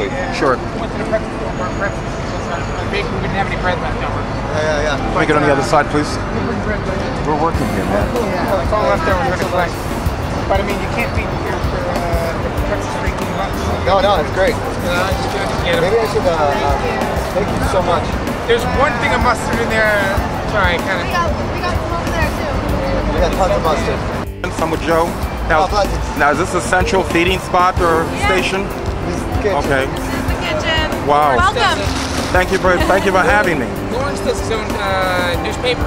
quickly. Sure. We went to the pretzel store for pretzels. We didn't have any bread left over. Yeah. Can we get on the other side, please? We're working here, man. Yeah, it's all left over. We're gonna collect. But I mean, you can't beat here for the pretzels for $18. No, it's great. Maybe I should. Thank you so much. There's one thing of mustard in there. Sorry, kind of. We got some over there too. We got tons of mustard. Some with Joe. Now, is this a central feeding spot or station? Okay. This is the kitchen. Wow. Welcome. Thank you for having me. Lawrence does his own newspaper.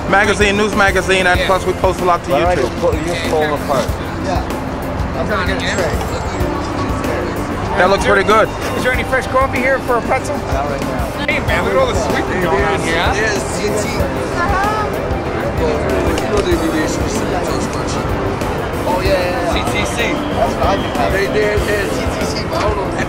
Magazine, news magazine, and plus we post a lot to YouTube. You just pull them apart. Yeah. I'm gonna get it straight. That looks pretty good. Is there any fresh coffee here for a pretzel? Not right now. Hey man, look at all the sweetening going on here. Huh? Yes, CT. Oh yeah. CTC. That's what I've been having. They're CTC, but I don't know that.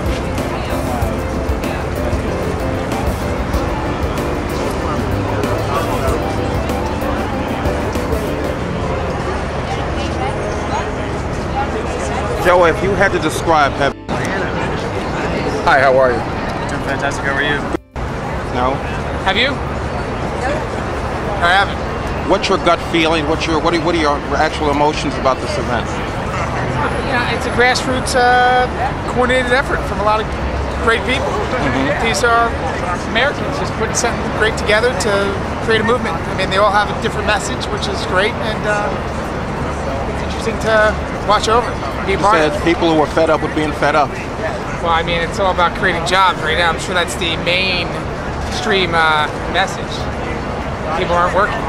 Joe, if you had to describe heaven. Hi, how are you? Doing fantastic. How are you? No. Have you? I haven't. What's your gut feeling? What are your actual emotions about this event? Yeah, it's a grassroots coordinated effort from a lot of great people. These are Americans just putting something great together to create a movement. I mean, they all have a different message, which is great, and it's interesting to watch over. Be a part of it. People who are fed up with being fed up. Well, I mean, it's all about creating jobs right now. I'm sure that's the mainstream message. People aren't working.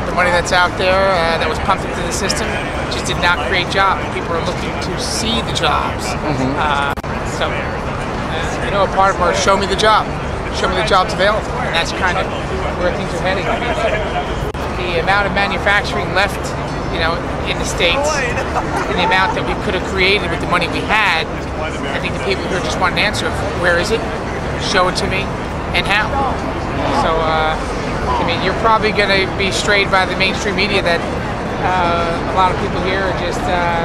The money that's out there that was pumped into the system just did not create jobs. People are looking to see the jobs. So, a part of our show me the job. Show me the jobs available. And that's kind of where things are heading. The amount of manufacturing left in the States, and the amount that we could have created with the money we had, I think the people here just want an answer of where is it, show it to me, and how. So, I mean, you're probably going to be strayed by the mainstream media that a lot of people here are just a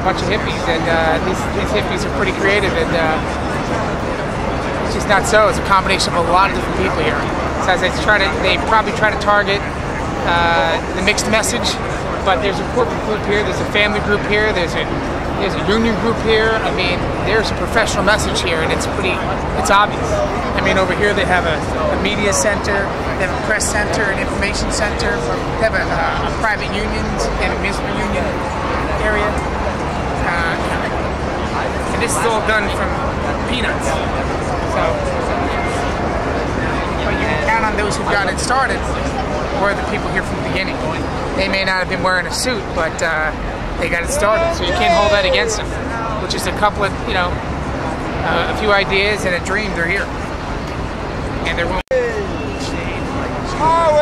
bunch of hippies, and these hippies are pretty creative, and it's just not so. It's a combination of a lot of different people here. So as they probably try to target the mixed message, but there's a corporate group here, there's a family group here, there's a union group here. I mean, there's a professional message here, and it's obvious. I mean, over here they have a media center, they have a press center, an information center, they have a private unions and a municipal union area, and this is all done from peanuts. So, but you can count on those who got it started. Were the people here from the beginning. They may not have been wearing a suit, but they got it started, so you can't hold that against them. Which is a couple of, a few ideas and a dream, they're here. And they're willing. I'm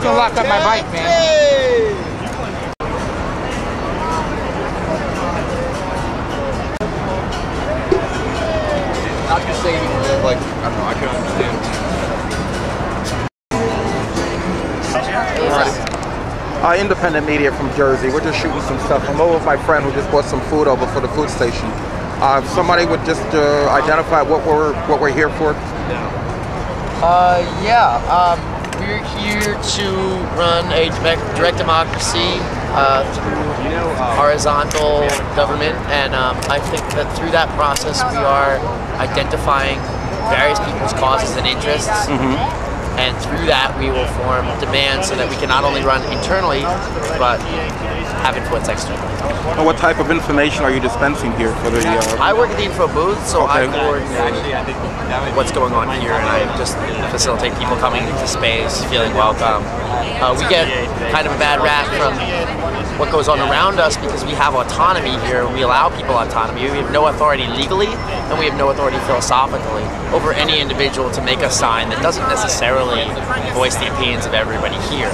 gonna lock up my bike, man. Not just saying, like, I don't know, I can understand. Independent media from Jersey. We're just shooting some stuff. I'm over with my friend who just bought some food over for the food station. If somebody would just identify what we're here for. We're here to run a direct democracy through horizontal government, and I think that through that process we are identifying various people's causes and interests. And through that, we will form demands so that we can not only run internally, but have influence externally. Well, what type of information are you dispensing here for the? I work at the info booth, so I coordinate what's going on here, and I just facilitate people coming into space, feeling welcome. We get kind of a bad rap from what goes on around us because we have autonomy here. We allow people autonomy. We have no authority legally, and we have no authority philosophically over any individual to make a sign that doesn't necessarily voice the opinions of everybody here.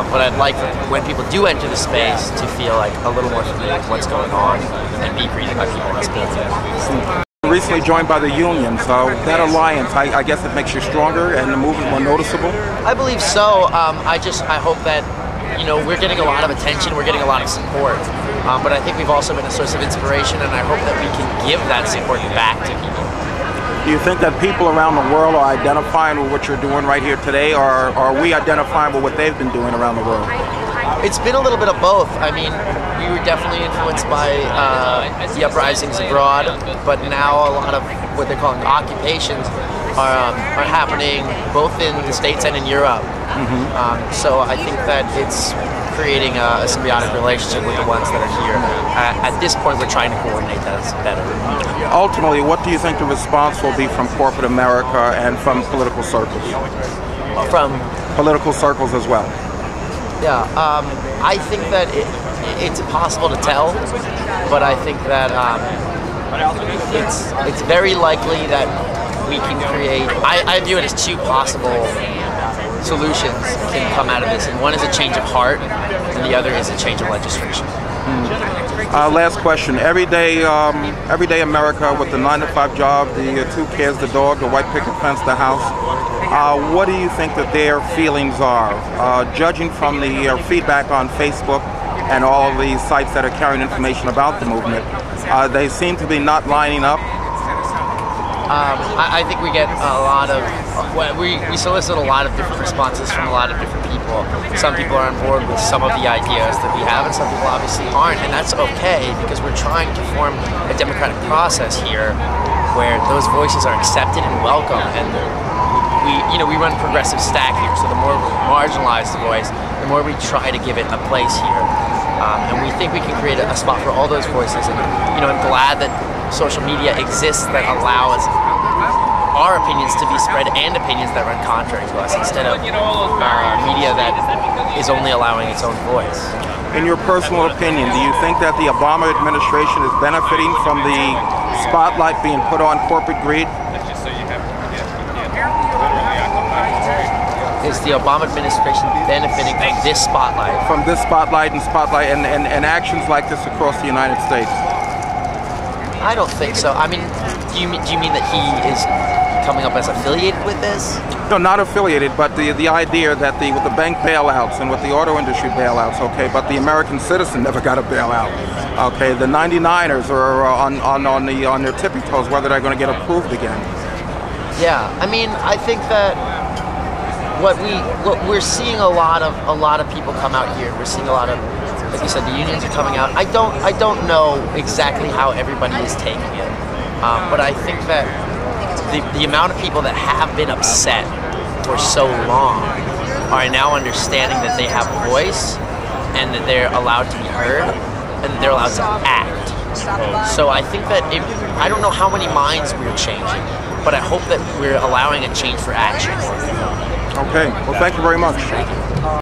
But I'd like when people do enter the space to feel like a little more familiar with what's going on and be greeted by people as people. Recently joined by the union, so that alliance, I guess it makes you stronger and the movement more noticeable? I believe so. I hope that we're getting a lot of attention, we're getting a lot of support. But I think we've also been a source of inspiration, and I hope that we can give that support back to people. Do you think that people around the world are identifying with what you're doing right here today, or are we identifying with what they've been doing around the world? It's been a little bit of both. I mean, we were definitely influenced by the uprisings abroad, but now a lot of what they're calling occupations are happening both in the States and in Europe. So I think that it's creating a symbiotic relationship with the ones that are here. At this point, we're trying to coordinate that better. Ultimately, what do you think the response will be from corporate America and from political circles? From political circles as well. Yeah, I think that it's impossible to tell, but I think that it's very likely that we can create. I view it as two possible solutions can come out of this, and one is a change of heart, and the other is a change of legislation. Last question. Everyday America with the 9-to-5 job, the 2 kids, the dog, the white picket fence, the house. What do you think that their feelings are? Judging from the feedback on Facebook and all of the sites that are carrying information about the movement, they seem to be not lining up. I think we get a lot of, we solicit a lot of different responses from a lot of different people. Some people are on board with some of the ideas that we have, and some people obviously aren't, and that's okay, because we're trying to form a democratic process here where those voices are accepted and welcome, and we run progressive stack here, so the more marginalized the voice, the more we try to give it a place here. And we think we can create a spot for all those voices, and I'm glad that social media exists that allows our opinions to be spread and opinions that run contrary to us, instead of media that is only allowing its own voice. In your personal opinion, do you think that the Obama administration is benefiting from the spotlight being put on corporate greed? Is the Obama administration benefiting from this spotlight? From this spotlight and actions like this across the United States? I don't think so. I mean, do you mean that he is coming up as affiliated with this? No, not affiliated, but the idea that with the bank bailouts and with the auto industry bailouts, okay, but the American citizen never got a bailout. Okay, the 99ers are on their tippy toes whether they're going to get approved again. Yeah, I mean, I think that what we're seeing a lot of people come out here. We're seeing a lot of, like you said, the unions are coming out. I don't know exactly how everybody is taking it, but I think that the amount of people that have been upset for so long are now understanding that they have a voice and that they're allowed to be heard and that they're allowed to act. So I think that I don't know how many minds we're changing, but I hope that we're allowing a change for action. Okay, well, thank you very much.